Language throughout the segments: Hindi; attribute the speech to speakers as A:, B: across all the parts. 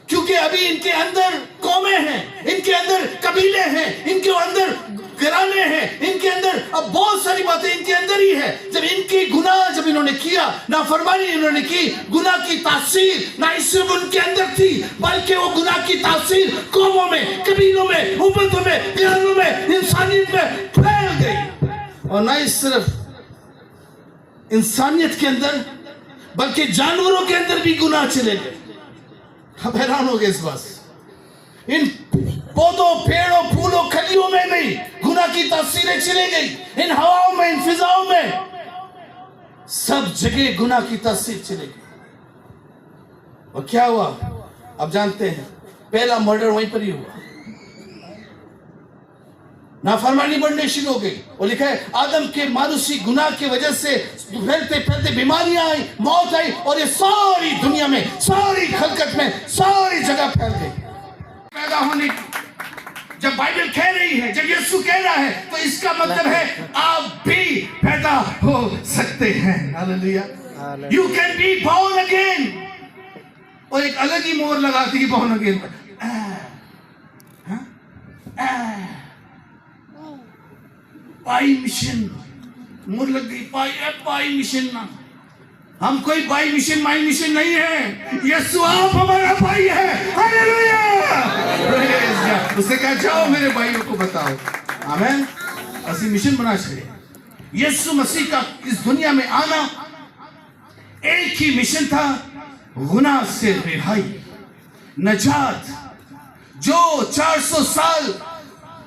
A: क्योंकि अभी इनके अंदर कौमें हैं, इनके अंदर कबीले हैं, इनके अंदर घराने हैं, इनके अंदर अब बहुत सारी बातें इनके अंदर ही है। जब इनकी गुनाह जब इन्होंने किया, नाफरमानी इन्होंने की, गुनाह की तासीर ना सिर्फ उनके अंदर थी, बल्कि वो गुनाह की तासीर कौमों में, कबीलों में, उम्मतों में, प्यारों में, इंसानियत में फैल गई। और ना सिर्फ इंसानियत के अंदर बल्कि जानवरों के अंदर भी गुनाह चले गए। आप हैरान हो गए इस बात से। इन पौधों, पेड़ों, फूलों, खलियों में नहीं, गुनाह की तासीरें चली गई। इन हवाओं में, इन फिजाओं में, सब जगह गुनाह की तासीर चली गई। और क्या हुआ आप जानते हैं, पहला मर्डर वहीं पर ही हुआ। नाफरमानी बढ़ने शुरू हो गई। और लिखा है आदम के मानुषी गुनाह की वजह से फैलते फैलते बीमारियां आई, मौत आई, और ये सारी दुनिया में, सारी खलकत में, सारी जगह फैल गई। पैदा होने की जब बाइबल कह रही है, जब यीशु कह रहा है, तो इसका मतलब है आप भी पैदा हो सकते हैं। Hallelujah, you can be born again. और एक अलग ही मोहर लगाती है बोर्न अगेन पर। पाई मिशन मुर लग गई, पाई मिशन ना, हम कोई बाई मिशन माई मिशन नहीं है। यीशु आप हमारा भाई है। हालेलुया, उसने कहा जाओ मेरे भाइयों को बताओ। आमीन। असली मिशन बना छड़े। यीशु मसीह का इस दुनिया में आना एक ही मिशन था, गुनाह से रिहाई, नजात। जो 400 साल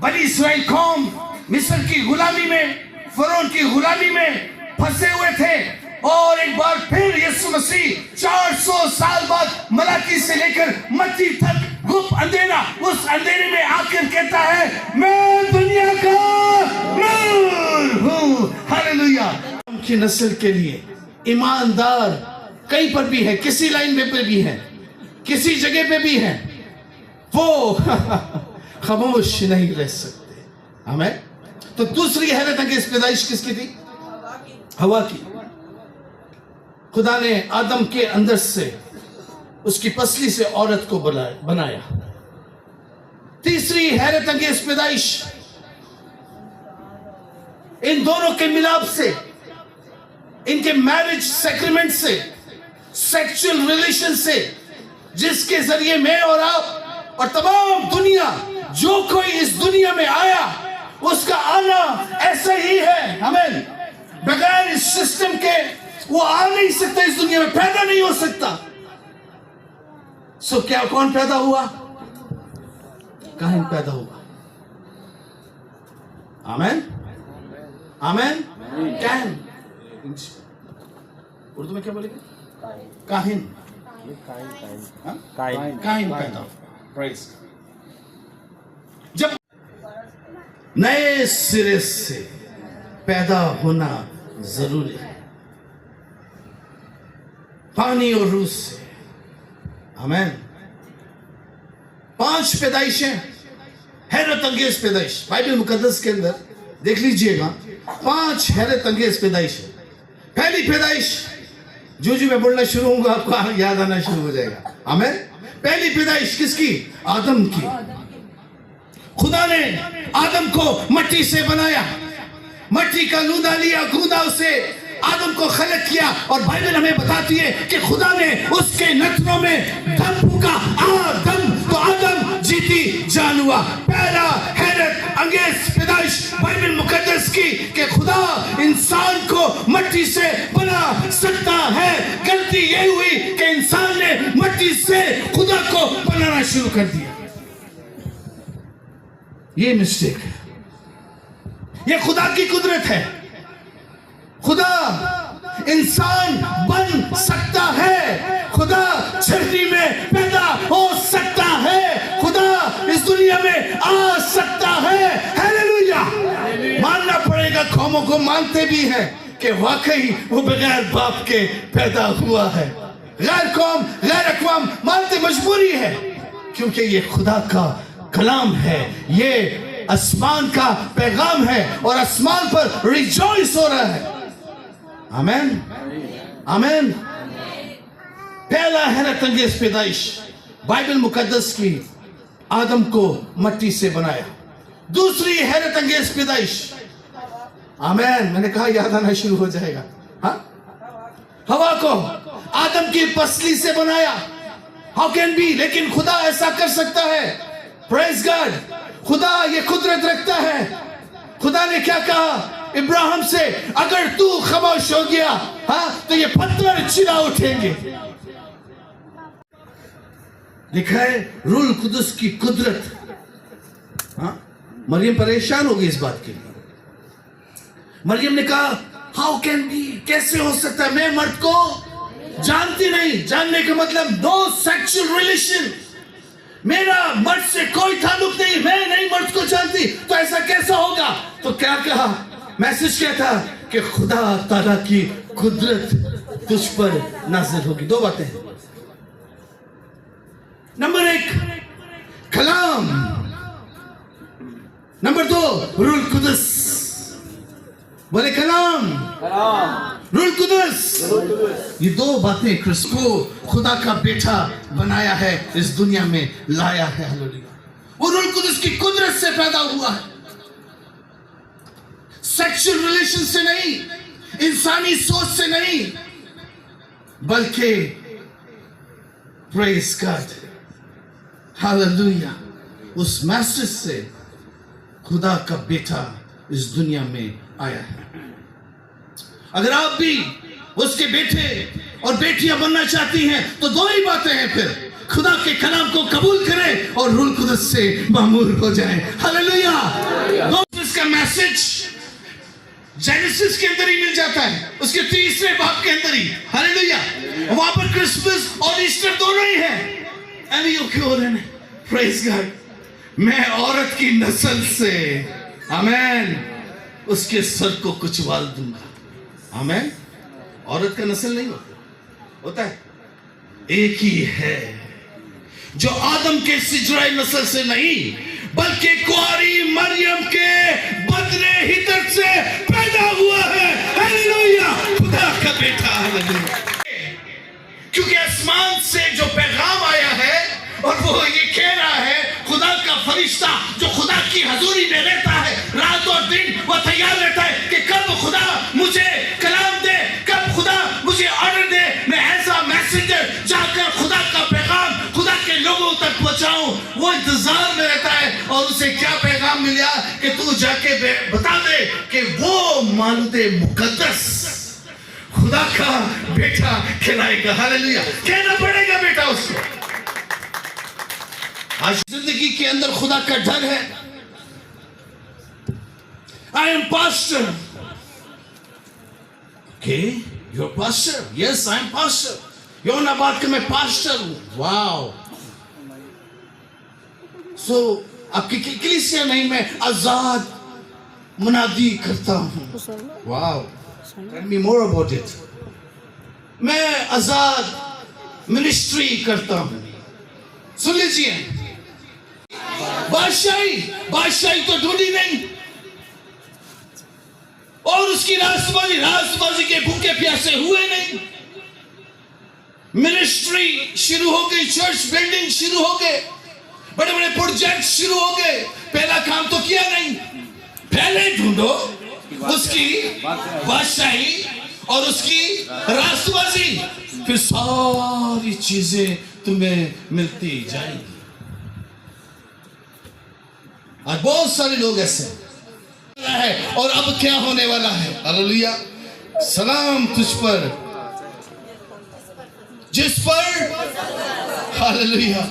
A: बनी इस्राएल कौम मिस्र की गुलामी में, फरोन की गुलामी में फंसे हुए थे, और एक बार फिर यीशु मसीह 400 साल बाद मलाकी से लेकर मत्ती तक गुप्त अंधेरा, उस अंधेरे में आकर कहता है मैं दुनिया का नूर हूं। हालेलुया। की नस्ल के लिए ईमानदार कहीं पर भी है, किसी लाइन में पे भी है, किसी जगह पे भी है, वो खामोश नहीं रह सकते। आमीन। तो दूसरी हैरत अंगेज पैदाइश किसकी थी? हवा की। खुदा ने आदम के अंदर से, उसकी पसली से औरत को बनाया। तीसरी हैरत अंगेज पैदाइश इन दोनों के मिलाप से, इनके मैरिज सेक्रीमेंट से, सेक्सुअल रिलेशन से, जिसके जरिए मैं और आप और तमाम दुनिया, जो कोई इस दुनिया में आया, उसका आना ऐसा ही है। हमें बगैर इस सिस्टम के वो आ नहीं सकता, इस दुनिया में पैदा नहीं हो सकता। सो क्या कौन पैदा हुआ? काहिन पैदा हुआ। आमीन, आमीन। काहिन, उर्दू में क्या बोलेंगे? काहिन, काहिन पैदा हुआ। जब नए सिरे से पैदा होना जरूरी है, पानी और रूह से। आमीन। 5 पैदाइशें, हैरत अंगेज पैदाइश बाइबल मुकद्दस के अंदर देख लीजिएगा। 5 हैरत अंगेज पैदाइश है। पहली पैदाइश, जो मैं बोलना शुरू होऊंगा आपको याद आना शुरू हो जाएगा। आमीन। पहली पैदाइश किसकी? आदम की। खुदा ने आदम को मट्टी से बनाया, मट्टी का लूदा लिया, गूंदा उसे, आदम को खलक किया। और बाइबल हमें बताती है कि खुदा ने उसके नथनों में दम फूका, आदम, तो आदम जीती जान हुआ। पहला हैरत अंगेज पैदाइश बाइबल मुकद्दस की कि खुदा इंसान को मट्टी से बना सकता है। गलती ये हुई कि इंसान ने मट्टी से खुदा को बनाना शुरू कर दिया। ये मिस्टेक है, ये खुदा की कुदरत है। खुदा इंसान बन सकता है, खुदा छलनी में पैदा हो सकता है, खुदा इस दुनिया में आ सकता है। हालेलुया। मानना पड़ेगा, कौमों को मानते भी हैं कि वाकई वो बगैर बाप के पैदा हुआ है। गैर कौम, गैर अक़वाम मानते मजबूरी है, क्योंकि ये खुदा का कलाम है, ये आसमान का पैगाम है और आसमान पर रिजॉइस हो रहा है। आमेन, आमेन। पहला हैरत अंगेज पैदाइश बाइबल मुकद्दस की, आदम को मट्टी से बनाया। दूसरी हैरत अंगेज पैदाइश, आमेन, मैंने कहा याद आना शुरू हो जाएगा। हाँ, हवा को आदम की पसली से बनाया। हाउ कैन बी, लेकिन खुदा ऐसा कर सकता है। प्रेज गॉड, खुदा ये कुदरत रखता है। खुदा ने क्या कहा इब्राहिम से, अगर तू खामोश हो गया हाँ तो ये पत्थर चिल्ला उठेंगे। लिखा है रूह कुदस की कुदरत। हाँ, मरियम परेशान हो गई इस बात के लिए। मरियम ने कहा हाउ कैन बी, कैसे हो सकता है, मैं मर्द को जानती नहीं। जानने का मतलब नो सेक्सुअल रिलेशन, मेरा मर्द से कोई ताल्लुक नहीं, मैं नहीं मर्द को जानती, तो ऐसा कैसा होगा। तो क्या कहा, मैसेज क्या था कि खुदा ताला की कुदरत तुझ पर नाज़िल होगी। दो बातें, नंबर एक कलाम, नंबर दो रूह कुदस। बोले कलाम, रूह कुदस। ये दो बातें क्रिस्त को खुदा का बेटा बनाया है, इस दुनिया में लाया है। हालेलुया। वो रूह कुदस की कुदरत से पैदा हुआ है, सेक्सुअल रिलेशन से नहीं, इंसानी सोच से नहीं, बल्कि प्रेज गॉड, हालेलुया, उस मैसेज से खुदा का बेटा इस दुनिया में आया है। अगर आप भी उसके बेटे और बेटियां बनना चाहती हैं तो दो ही बातें हैं, फिर खुदा के कलाम को कबूल करें और रूह कुदस से मामूर हो जाएं। हालेलुया। इसका मैसेज जेनेसिस के अंदर ही मिल जाता है, उसके तीसरे बाब के अंदर ही। हालेलुया। वहां पर क्रिसमस और ईस्टर दोनों ही है। Praise God. मैं औरत की नस्ल से, आमेन, उसके सर को कुचवाल दूंगा। आमेन। औरत का नस्ल नहीं होता है, एक ही है जो आदम के सिजराई नस्ल से नहीं बल्कि कुआरी मरियम के बदले हिदत से पैदा हुआ है। हालेलुया, खुदा का बेटा। हालेलुया। क्योंकि आसमान से जो पैगाम आया है और वो ये कह रहा है, खुदा का फरिश्ता जो खुदा की हजूरी में रहता है रात और दिन, वो तैयार रहता है कि कब खुदा मुझे कलाम दे, कब खुदा मुझे ऑर्डर दे, मैं ऐसा मैसेंजर जाकर खुदा का पैगाम खुदा के लोगों तक पहुंचाऊं। वो इंतजार में रहता है और उसे क्या पैगाम मिला कि तू जाके बता दे कि वो मानूदे मुकद्दस खुदा का बेटा कहलाएगा। हालेलुया। कहना पड़ेगा बेटा उसको। आज जिंदगी के अंदर खुदा का डर है। I am pastor. Okay, you are pastor. Yes, I am pastor. यो ना बात कि मैं पास्टर हूं। वाओ। सो आपकी कलीसिया नहीं, मैं आजाद मुनादी करता हूं। Wow, tell me more about it. मैं आजाद मिनिस्ट्री करता हूं। सुन लीजिए, बादशाही तो ढूंढी नहीं और उसकी राष्ट्रवादी के भूखे प्यासे हुए नहीं। मिनिस्ट्री शुरू हो गई, चर्च बिल्डिंग शुरू हो गए, बड़े बड़े प्रोजेक्ट शुरू हो गए। पहला काम तो किया नहीं, पहले ढूंढो उसकी बादशाही और उसकी राष्ट्रवादी, फिर सारी चीजें तुम्हें मिलती जाएंगी। आज बहुत सारे लोग ऐसे है। और अब क्या होने वाला है। हालेलुया। सलाम तुझ पर जिस पर, हालेलुया,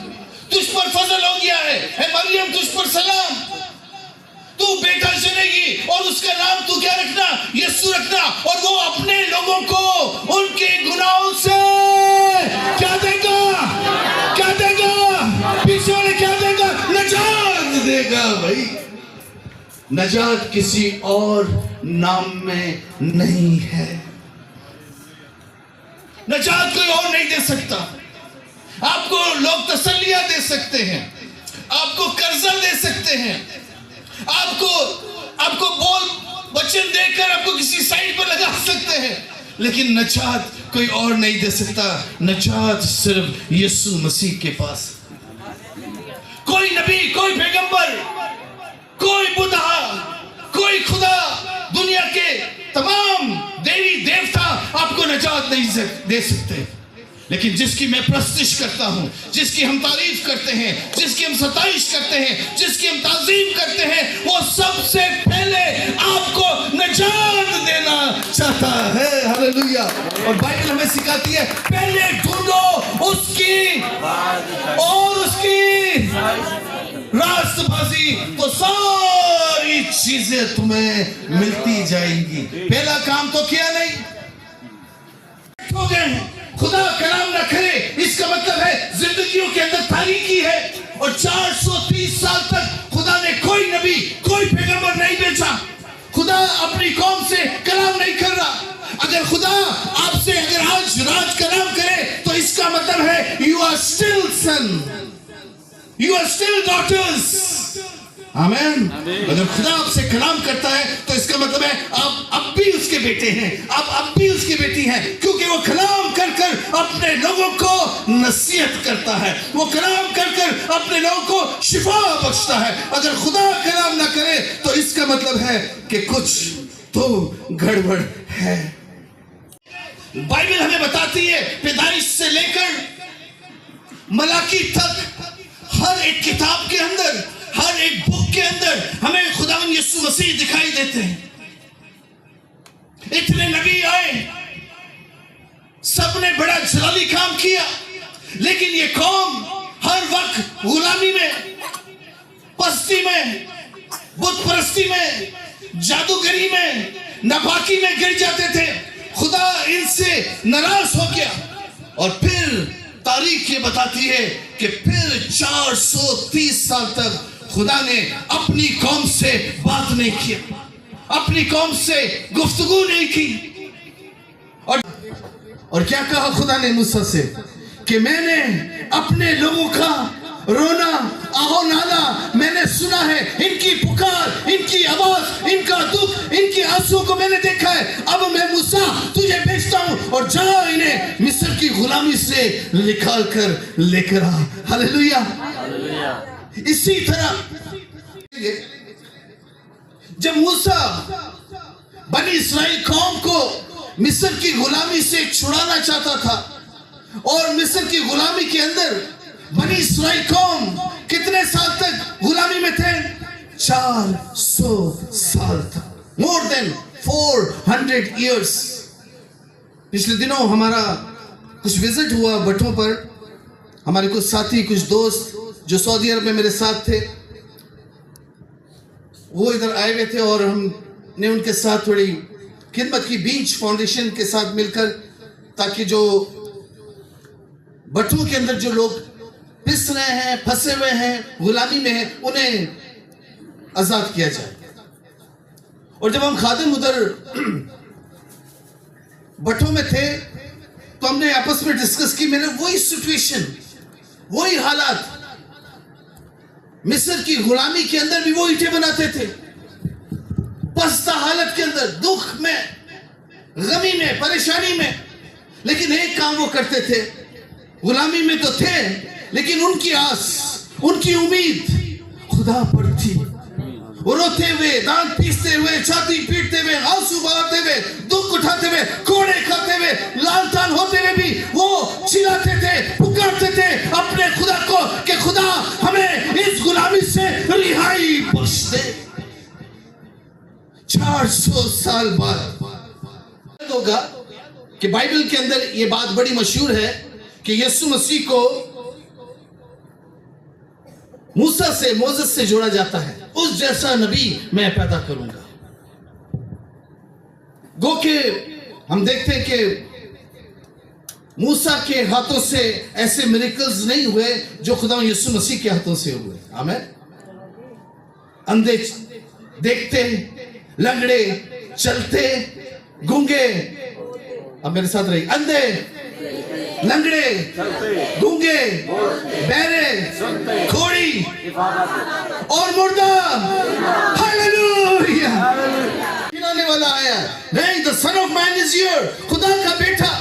A: तुझ पर फजल हो गया है मरियम, तुझ पर सलाम। तू बेटा जनेगी और उसका नाम तू क्या रखना, यीशु रखना, और वो अपने लोगों को उनके गुनाहों से क्या देगा, क्या देगा, पीछे वाले क्या देगा, नजात देगा। भाई, नजात किसी और नाम में नहीं है। नजात कोई और नहीं दे सकता। आपको लोग तसल्लियां दे सकते हैं, आपको कर्जा दे सकते हैं, आपको बोल वचन देकर आपको किसी साइड पर लगा सकते हैं, लेकिन नजात कोई और नहीं दे सकता। नजात सिर्फ यीशु मसीह के पास। कोई नबी, कोई पैगंबर, कोई बुद्धा, कोई खुदा, दुनिया के तमाम देवी देवता आपको नजात नहीं दे सकते। लेकिन जिसकी मैं प्रस्तुति करता हूं, जिसकी हम तारीफ करते हैं, जिसकी हम सताइश करते हैं, जिसकी हम ताजीम करते हैं, वो सबसे पहले आपको नजात देना चाहता है। हालेलुया। और बाइबल हमें सिखाती है पहले ढूंढो उसकी और उसकी रास्तबाजी, तो सारी चीजें तुम्हें मिलती जाएंगी। पहला काम तो किया नहीं, हो गए हैं। खुदा कलाम न करे इसका मतलब है जिंदगियों के अंदर तारीकी है। और 430 साल तक खुदा ने कोई नबी, कोई पैगंबर नहीं भेजा। खुदा अपनी कौम से कलाम नहीं कर रहा। अगर खुदा आपसे अगर आज राज कलाम करे तो इसका मतलब है you are still son, you are still daughters. आमीन। अगर खुदा आपसे कलाम करता है तो इसका मतलब है आप अब भी उसके बेटे हैं, आप अब भी उसकी बेटी हैं, क्योंकि वो कलाम कर कर अपने लोगों को नसीहत करता है, वो कलाम कर कर अपने लोगों को शिफा बख्शता है। अगर खुदा कलाम ना करे तो इसका मतलब है कि कुछ तो गड़बड़ है। बाइबल हमें बताती है पैदाइश से लेकर मलाकी तक हर एक किताब के अंदर, हर एक बुक के अंदर हमें खुदावंद यीशु मसीह दिखाई देते हैं। इतने नबी आए, सबने बड़ा जलाली काम किया, लेकिन ये कौम हर वक्त गुलामी में, पस्ती में, बुत परस्ती में, जादूगरी में, नापाकी में गिर जाते थे। खुदा इनसे नाराज हो गया और फिर तारीख ये बताती है कि फिर 430 साल तक खुदा ने अपनी कौम से बात नहीं किया, अपनी कौम से गुफ्तगू नहीं की। और क्या कहा खुदा ने मूसा से कि मैंने अपने लोगों का रोना, आहो नाला मैंने सुना है, इनकी पुकार, इनकी आवाज, इनका दुख, इनके आंसू को मैंने देखा है। अब मैं मूसा तुझे भेजता हूं और जा इन्हें मिस्र की गुलामी से निकाल कर लेकर आ। हालेलुया। इसी तरह जब मूसा बनी इस्राएल कौम को मिस्र की गुलामी से छुड़ाना चाहता था, और मिस्र की गुलामी के अंदर बनी इस्राएल कौम कितने साल तक गुलामी में थे? 400 साल तक, मोर देन 400 years। पिछले दिनों हमारा कुछ विजिट हुआ भट्टों पर। हमारे कुछ साथी, कुछ दोस्त जो सऊदी अरब में मेरे साथ थे, वो इधर आए हुए थे और हमने उनके साथ थोड़ी खिदमत की, बीच फाउंडेशन के साथ मिलकर, ताकि जो भट्टों के अंदर जो लोग पिस रहे हैं, फंसे हुए हैं, गुलामी में हैं, उन्हें आजाद किया जाए। और जब हम खादिम उधर भट्टों में थे तो हमने आपस में डिस्कस की। मैंने वही सिचुएशन, वही हालात, मिस्र की गुलामी के अंदर भी वो ईंटें बनाते थे, पस्ता हालत के अंदर, दुख में, गमी में, परेशानी में, लेकिन एक काम वो करते थे। गुलामी में तो थे, लेकिन उनकी आस, उनकी उम्मीद खुदा पर थी। वो रोते हुए, दांत पीसते हुए, छाती पीटते हुए, आंसू बहाते हुए, दुख उठाते हुए, कोड़े खाते हुए, लालतान होते हुए भी वो चिल्लाते थे, पुकारते थे अपने खुदा को कि खुदा हमें इस गुलामी से रिहाई बख्श दे। 400 साल बाद होगा कि बाइबल के अंदर ये बात बड़ी मशहूर है कि यीशु मसीह को मूसा से, मोसेस से जोड़ा जाता है। उस जैसा नबी मैं पैदा करूंगा। गो के हम देखते हैं कि मूसा के हाथों से ऐसे मिरेकल्स नहीं हुए जो खुदा यीशु मसीह के हाथों से हुए। आमीन। अंधे देखते, लंगड़े चलते, गूंगे, अब मेरे साथ रही, अंधे, लंगड़े, गूंगे, बहरे, खोड़ी,
B: और मुर्दा हालेलुया आने वाला आया नहीं the son of man is here खुदा का बेटा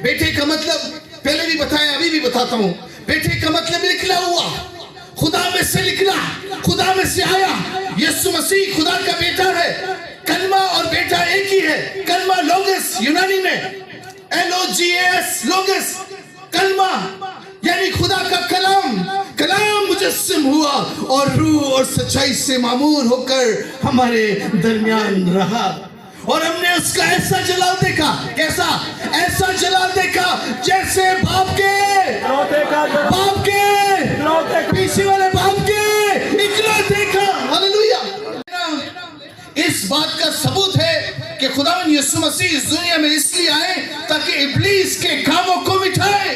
B: बेटे का मतलब पहले भी बताया अभी भी बताता हूं बेटे का मतलब निकला हुआ खुदा में से निकला खुदा में से आया यीशु मसीह खुदा का बेटा है कलमा और बेटा एक ही है कलमा लोगस यूनानी में LOGS लोगस कलमा यानी खुदा का कलाम कलाम मुजस्सिम हुआ और रूह और सच्चाई से मामूर होकर हमारे दरमियान रहा और हमने उसका ऐसा जलाल देखा कैसा ऐसा जलाल देखा जैसे बाप के पीछे वाले बाप के इकलौते का हालेलुया इस बात का सबूत है कि खुदावंद यीशु मसीह इस दुनिया में इसलिए आए ताकि इब्लीस के कामों को मिटाए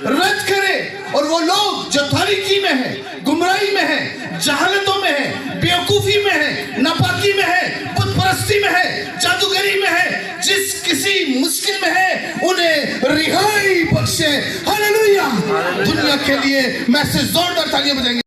B: रद्द करे और वो लोग जो तारीकी में है गुमराही में है जहालतों में है बेवकूफी में है नापाकी में है बुत परस्ती में है जादूगरी में है जिस किसी मुश्किल में है उन्हें रिहाई बख्शे हालेलुया दुनिया के लिए मैसेज जोरदार तालियां बजाएंगे।